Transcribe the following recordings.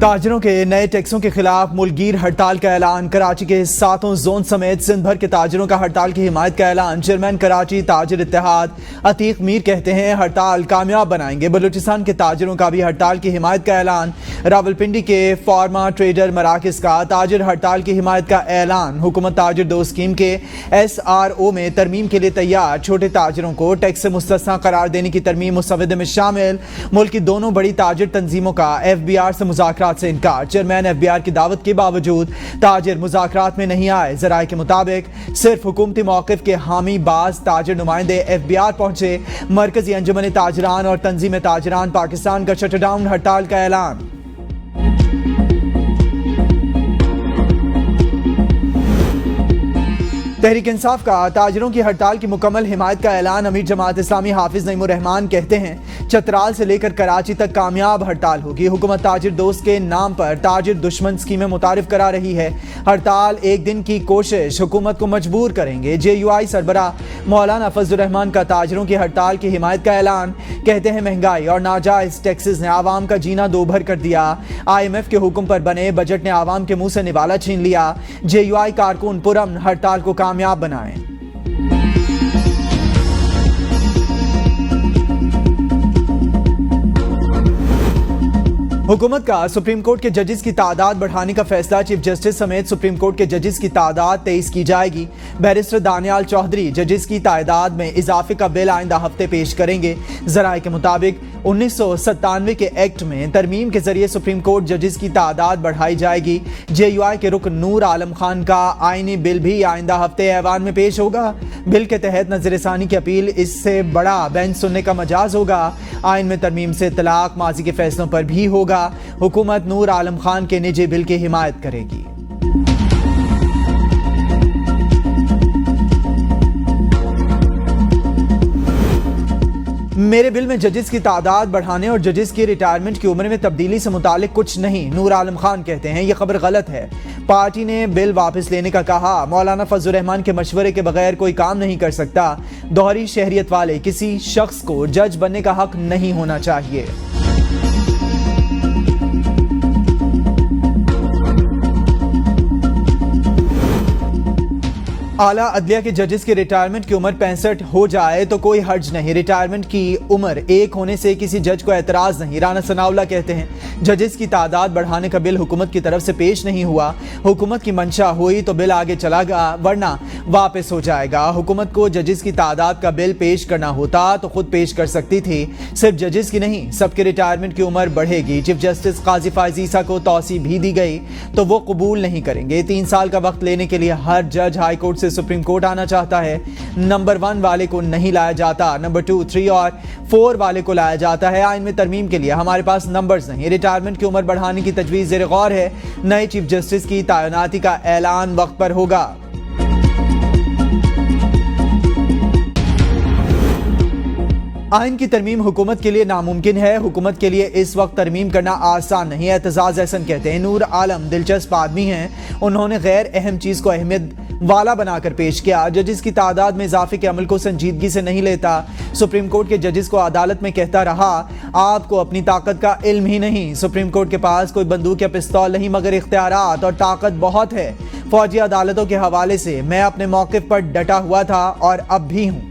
ताजरों के नए टैक्सों के खिलाफ मुल्कगीर हड़ताल का ऐलान। कराची के 7 जोन समेत सिंध भर के ताजरों का हड़ताल की हिमायत का ऐलान। चेयरमैन कराची ताजर इत्तेहाद अतीक मीर कहते हैं हड़ताल कामयाब बनाएंगे। बलूचिस्तान के ताजरों का भी हड़ताल की हिमायत का ऐलान। रावलपिंडी के फार्मा ट्रेडर मराकज का ताजर हड़ताल की हिमायत का ऐलान। हुकूमत ताजर 2 स्कीम के SRO में तरमीम के लिए तैयार। छोटे ताजरों को टैक्स से मुस्तस्ना करार देने की तरमीम मुसवदे में शामिल। मुल्क की दोनों बड़ी ताजर तंजीमों का FBR से मुज़ाकरात से इनकार। चेयरमैन FBR की दावत के बावजूद ताजिर मुज़ाकरात में नहीं आए। ज़राए के मुताबिक सिर्फ हुकूमती मौक़िफ़ के हामी बाज ताजिर नुमाइंदे FBR पहुंचे। मरकजी अंजुमन ताजरान और तंजीम ताजरान पाकिस्तान का शटडाउन हड़ताल का ऐलान। तहरीक इंसाफ का ताजरों की हड़ताल की मुकम्मल हिमायत का ऐलान। अमीर जमात इस्लामी हाफिज नईमुर रहमान कहते हैं चतराल से लेकर कराची तक कामयाब हड़ताल होगी। हुकूमत ताजिर दोस्त के नाम पर ताजिर दुश्मन स्कीमें मुतारिफ करा रही है। हड़ताल एक दिन की कोशिश हुकूमत को मजबूर करेंगे। JUI सरबरा मौलाना फजलुर रहमान का ताजरों की हड़ताल की हिमायत का ऐलान। कहते हैं महंगाई और नाजायज टैक्सेस ने आवाम का जीना दोभर कर दिया। IMF के हुक्म पर बने बजट ने आवाम के मुंह से निवाला छीन लिया। JUI कारकुन पुरअमन हड़ताल को कामयाब बनाएं। हुकूमत का सुप्रीम कोर्ट के जजेस की तादाद बढ़ाने का फैसला। चीफ जस्टिस समेत सुप्रीम कोर्ट के जजेस की तादाद 23 की जाएगी। बैरिस्टर दानियाल चौधरी जजेस की तादाद में इजाफे का बिल आइंदा हफ्ते पेश करेंगे। ज़राए के मुताबिक 1997 के एक्ट में तरमीम के जरिए सुप्रीम कोर्ट जजेस की तादाद बढ़ाई जाएगी। JUI के रुकन नूर आलम खान का आईनी बिल भी आइंदा हफ्ते ऐवान में पेश होगा। बिल के तहत नजरसानी की अपील इससे बड़ा बेंच सुनने का मजाज होगा। आइन में तरमीम से तलाक माजी के फैसलों पर भी होगा। हुकूमत नूर आलम खान के निजी बिल की हिमायत करेगी। मेरे बिल में जजेस की तादाद बढ़ाने और जजेस की रिटायरमेंट की उम्र में तब्दीली से मुतालिक कुछ नहीं। नूर आलम खान कहते हैं यह खबर गलत है। पार्टी ने बिल वापस लेने का कहा। मौलाना फजलुर रहमान के मशवरे के बगैर कोई काम नहीं कर सकता। दोहरी शहरियत वाले किसी शख्स को जज बनने का हक नहीं होना चाहिए। आला अदलिया के जजेस की रिटायरमेंट की उम्र 65 हो जाए तो कोई हर्ज नहीं। रिटायरमेंट की उम्र 1 होने से किसी जज को एतराज नहीं। राना सनाउल्लाह कहते हैं जजेस की तादाद बढ़ाने का बिल हुकूमत की तरफ से पेश नहीं हुआ। हुकूमत की मंशा हुई तो बिल आगे चला गया, वरना वापस हो जाएगा। हुकूमत को जजेस की तादाद का बिल पेश करना होता तो खुद पेश कर सकती थी। सिर्फ जजेस की नहीं, सबके रिटायरमेंट की उम्र बढ़ेगी। चीफ जस्टिस काजी फायज ईसा को तौसी भी दी गई तो वो कबूल नहीं करेंगे। 3 साल का वक्त लेने के लिए हर जज हाई कोर्ट से सुप्रीम कोर्ट आना चाहता है। नंबर 1 वाले को नहीं लाया जाता, नंबर 2, 3 और 4 वाले को लाया जाता है। आइन में तरमीम के लिए हमारे पास नंबर्स नहीं। रिटायरमेंट की उम्र बढ़ाने की तजवीज़ ज़ेर गौर है। नए चीफ जस्टिस की तैनाती का ऐलान वक्त पर होगा। आइन की तरमीम हुकूमत के लिए नामुमकिन है। हुकूमत के लिए इस वक्त तरमीम करना आसान नहीं है। एतजाज एहसन कहते हैं नूर आलम दिलचस्प आदमी हैं। उन्होंने गैर अहम चीज़ को अहमियत वाला बनाकर पेश किया। जजेस की तादाद में इजाफे के अमल को संजीदगी से नहीं लेता। सुप्रीम कोर्ट के जजेस को अदालत में कहता रहा आपको अपनी ताकत का इल्म ही नहीं। सुप्रीम कोर्ट के पास कोई बंदूक या पिस्तौल नहीं मगर इख्तियारात और ताकत बहुत है। फौजी अदालतों के हवाले से मैं अपने मौक़िफ़ पर डटा हुआ था और अब भी हूँ।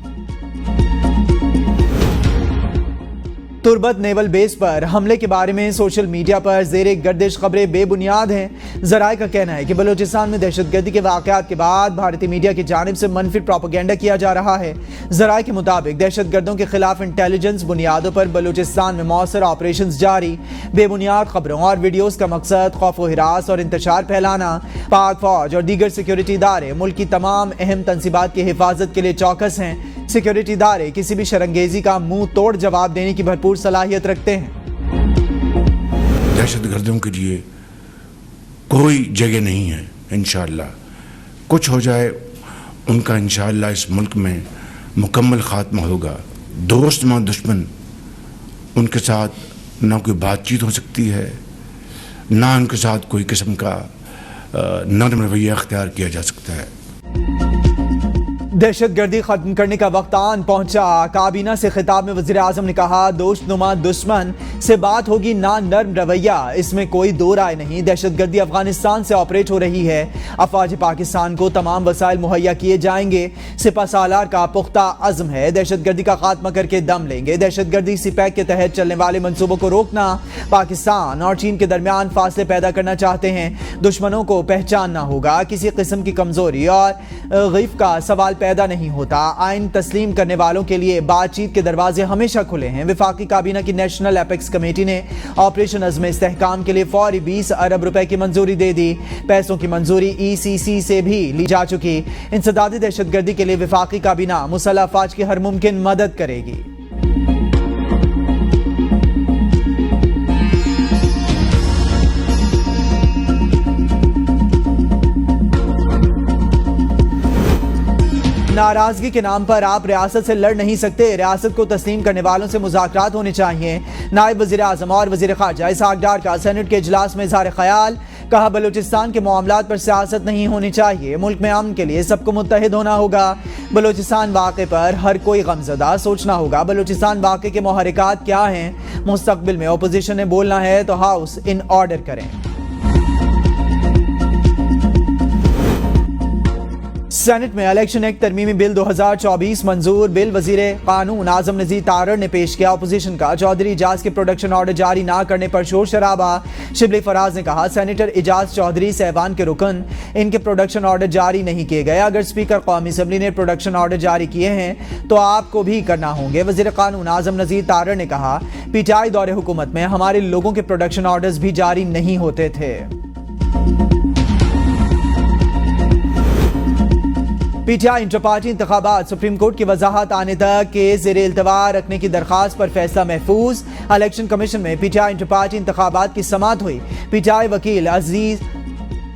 तुर्बत नेवल बेस पर हमले के बारे में सोशल मीडिया पर ज़ेरे गर्दिश खबरें बेबुनियाद हैं। ज़राए का कहना है कि बलूचिस्तान में दहशतगर्दी के वाक़यात के बाद भारतीय मीडिया की जानिब से मनफी प्रोपेगेंडा किया जा रहा है। ज़राए के मुताबिक दहशतगर्दों के खिलाफ इंटेलिजेंस बुनियादों पर बलूचिस्तान में मौसर ऑपरेशन जारी। बेबुनियाद खबरों और वीडियोज़ का मकसद खौफ व हिरास और इंतशार फैलाना। पाक फौज और दीगर सिक्योरिटी इदारे मुल्क की तमाम अहम तंसीबात की हिफाजत के लिए चौकस हैं। सिक्योरिटी इदारे किसी भी शरंगेजी का मुंह तोड़ जवाब देने की भरपूर सलाहियत रखते हैं। दहशतगर्दों के लिए कोई जगह नहीं है। इंशाअल्लाह कुछ हो जाए उनका इंशाअल्लाह इस मुल्क में मुकम्मल खात्मा होगा। दोस्त मां दुश्मन, उनके साथ ना कोई बातचीत हो सकती है, ना उनके साथ कोई किस्म का नरम रवैया अख्तियार किया जा सकता है। दहशतगर्दी खत्म करने का वक्त आन पहुंचा। काबीना से खिताब में वज़ीर आज़म ने कहा, दोस्तनुमा दुश्मन से बात होगी ना नर्म रवैया, इसमें कोई दो राय नहीं। दहशतगर्दी अफगानिस्तान से ऑपरेट हो रही है। अफवाज पाकिस्तान को तमाम वसाइल मुहैया किए जाएंगे। सिपह सालार का पुख्ता अज़्म है, दहशतगर्दी का खात्मा करके दम लेंगे। दहशतगर्दी सिपैक के तहत चलने वाले मंसूबों को रोकना, पाकिस्तान और चीन के दरमियान फासले पैदा करना चाहते हैं। दुश्मनों को पहचानना होगा। किसी किस्म की कमजोरी और ग़िफ़ का सवाल पैदा नहीं होता। आइन तस्लीम करने वालों के लिए बातचीत के दरवाजे हमेशा खुले हैं। वफाकी काबीना की नेशनल एपेक्स कमेटी ने ऑपरेशन अज़्म इस्तेहकाम के लिए फौरी 20 अरब रुपए की मंजूरी दे दी। पैसों की मंजूरी ECC से भी ली जा चुकी। इंसदादी दहशतगर्दी के लिए वफाकी काबीना मुसल्लह अफवाज की हर मुमकिन मदद करेगी। नाराजगी के नाम पर आप रियासत से लड़ नहीं सकते। रियासत को तस्लीम करने वालों से मुज़ाकरात होने चाहिए। नायब वज़ीर आज़म और वज़ीर ख़ारजा इसहाक़ डार का सेनेट के इजलास में इज़हार ख़याल। कहा, बलूचिस्तान के मामलात पर सियासत नहीं होनी चाहिए। मुल्क में अमन के लिए सबको मुत्तहिद होना होगा। बलूचिस्तान वाक़े पर हर कोई गमज़दा सोचना होगा। बलूचिस्तान वाक़े के मुहर्रिकात क्या हैं? मुस्तक़बिल में अपोजिशन ने बोलना है तो हाउस इन ऑर्डर करें। सेनेट में इलेक्शन एक्ट तरमीमी बिल 2024 मंजूर। बिल वजीर कानून आजम नज़ीर तारड़ ने पेश किया। अपोजिशन का चौधरी इजाज के प्रोडक्शन ऑर्डर जारी ना करने पर शोर शराबा। शिबली फराज ने कहा, सेनेटर इजाज चौधरी सहवान के रुकन, इनके प्रोडक्शन ऑर्डर जारी नहीं किए गए। अगर स्पीकर कौमी असम्बली ने प्रोडक्शन ऑर्डर जारी किए हैं तो आपको भी करना होंगे। वजीर कानून आजम नज़ीर तारड़ ने कहा, PTI दौरे हुकूमत में हमारे लोगों के प्रोडक्शन ऑर्डर्स भी जारी नहीं होते थे। PTI इंटर पार्टी इंतखाबात, सुप्रीम कोर्ट की वजाहत आने तक के ज़ेर इल्तवा रखने की दरखास्त पर फैसला महफूज। इलेक्शन कमीशन में PTI इंटर पार्टी इंतखाबात की समाअत हुई। PTI वकील अजीज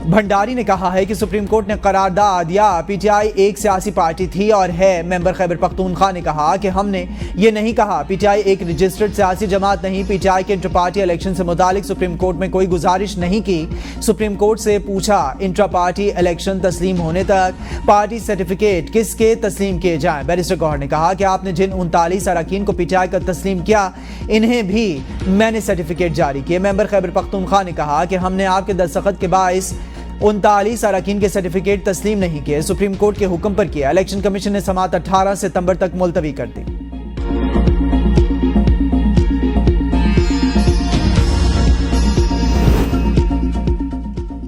भंडारी ने कहा है कि सुप्रीम कोर्ट ने करारदाद या PTI एक सियासी पार्टी थी और है। मेंबर खैबर पख्तूनख्वा ने कहा कि हमने ये नहीं कहा PTI एक रजिस्टर्ड सियासी जमात नहीं। PTI के इंटर पार्टी इलेक्शन से मुतालिक सुप्रीम कोर्ट में कोई गुजारिश नहीं की। सुप्रीम कोर्ट से पूछा, इंटर पार्टी इलेक्शन तस्लीम होने तक पार्टी सर्टिफिकेट किसके तस्लीम किए जाएं। बैरिस्टर गौहर ने कहा कि आपने जिन 39 अरकान को PTI का तस्लीम किया, इन्हें भी मैंने सर्टिफिकेट जारी किए। मेंबर खैबर पख्तूनख्वा ने कहा कि हमने आपके दस्तखत के बाइस 39 अरकान के सर्टिफिकेट तस्लीम नहीं किए, सुप्रीम कोर्ट के हुक्म पर किया। इलेक्शन कमीशन ने समाअत 18 सितंबर तक मुलतवी कर दी।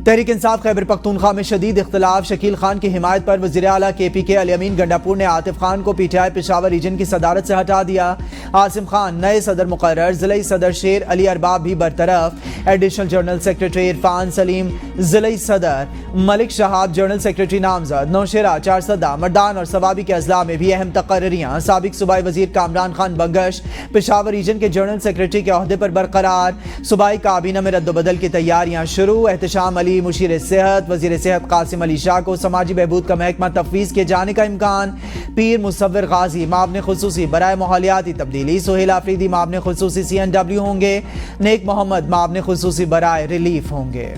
तहरीक इंसाफ खैबर पख्तूनख्वा में शदीद इख्तिलाफ। शकील खान की हिमायत पर वज़ीर आला KPK अली अमीन गंडापुर ने आतिफ खान को PTI पेशावर रीजन की सदारत से हटा दिया। आसिम खान नए सदर मुकर्रर। ज़िले सदर शेर अली अरबाब भी बरतरफ। Additional general secretary Irfan Saleem ज़िले सदर। मलिक शहाब जनरल सेक्रेटरी नामजद। नौशेरा चारसदा मर्दान और सवाबी के अजला में भी अहम तकर्रियाँ। साबिक सूबाई वजीर कामरान खान बंगश पेशावर रीजन के जनरल सेक्रेटरी के अहदे पर बरकरार। सूबाई काबीना में रद्दबदल की तैयारियां शुरू। एहतशाम अली मुशीर सेहत वजीर सेहत कासिम अली शाह को समाजी बहबूद का महकमा तफवीज़ किए जाने का इम्कान। पीर मुसव्विर गाजी मामले खुसूसी बराए माहौलियाती तब्दीली। सोहेल आफरीदी मामले खुसूसी CNW होंगे। नेक मोहम्मद मामले खुसूसी बराए रिलीफ होंगे।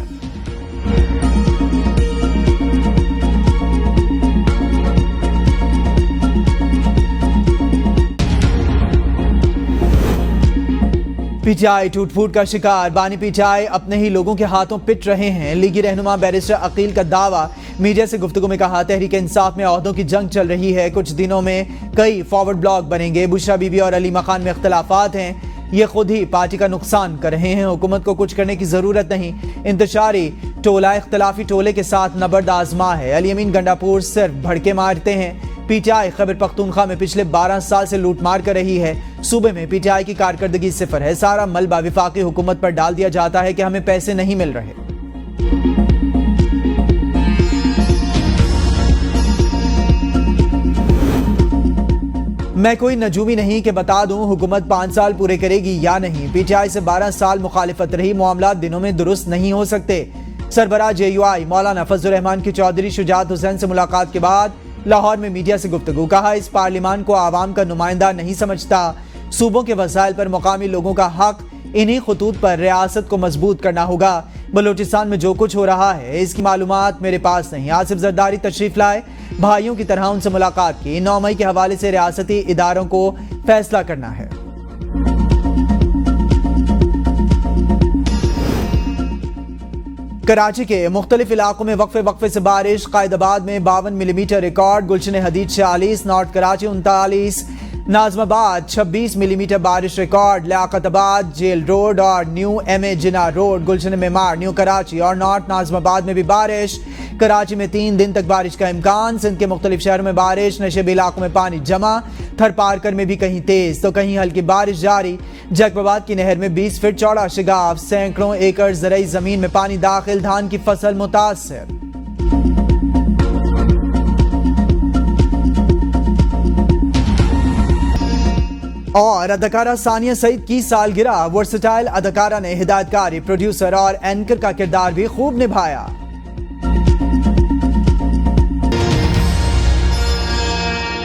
PTI टूट फूट का शिकार। बानी PTI अपने ही लोगों के हाथों पिट रहे हैं। लीगी रहनुमा बैरिस्टर अकील का दावा। मीडिया से गुफ्तगू में कहा, तहरीक इंसाफ में ओहदों की जंग चल रही है। कुछ दिनों में कई फॉरवर्ड ब्लॉक बनेंगे। बुशरा बीबी और अली मकान में इख्तलाफात हैं। ये खुद ही पार्टी का नुकसान कर रहे हैं। हुकूमत को कुछ करने की जरूरत नहीं। इंतशारी टोला इख्तलाफी टोले के साथ नबर्द आजमा है। अली अमीन गंडापुर सिर्फ भड़के मारते हैं। PTI खैबर पख्तूनख्वा में पिछले 12 साल से लूटमार कर रही है। सूबे में PTI की कारकर्दगी सिफर है। सारा मलबा विफाकी हुकूमत पर डाल दिया जाता है कि हमें पैसे नहीं मिल रहे। मैं कोई नजूमी नहीं कि बता दूं हुकूमत 5 साल पूरे करेगी या नहीं। PTI से 12 साल मुखालिफत रही। मामला दिनों में दुरुस्त नहीं हो सकते। सरबराह JUI मौलाना फजल रहमान की चौधरी शुजात हुसैन से मुलाकात के बाद लाहौर में मीडिया से गुफ्तगू। कहा, इस पार्लियामान को आवाम का नुमाइंदा नहीं समझता। सूबों के वसाइल पर मुकामी लोगों का हक, इन्हीं खतूत पर रियासत को मजबूत करना होगा। बलूचिस्तान में जो कुछ हो रहा है इसकी मालूमात मेरे पास नहीं। आसिफ जरदारी तशरीफ लाए, भाइयों की तरह उनसे मुलाकात की। 9 मई के हवाले से रियासती इदारों को फैसला करना है। कराची के मुख्तलिफ इलाकों में वक्फे से बारिश। कायदाबाद में 52 मिलीमीटर रिकॉर्ड, गुलशन हदीद 46, नॉर्थ कराची 39, नाजमाबाद 26 मिलीमीटर बारिश रिकॉर्ड। लियाकताबाद, जेल रोड और न्यू MA जिना रोड, गुलशन मेमार, न्यू कराची और नॉर्थ नाजमाबाद में भी बारिश। कराची में 3 दिन तक बारिश का इम्कान। सिंध के मुख्तलिफ शहरों में बारिश, नशेबी इलाकों में पानी जमा। थर पारकर में भी कहीं तेज तो कहीं हल्की बारिश जारी। जैकबाबाद की नहर में 20 फीट चौड़ा शिगाफ, सैकड़ों एकड़ ज़रई जमीन में पानी दाखिल, धान की फसल मुतासर। और अदाकारा सानिया सईद की सालगिरह। वर्सटाइल अदाकारा ने हिदायतकारी, प्रोड्यूसर और एंकर का किरदार भी खूब निभाया।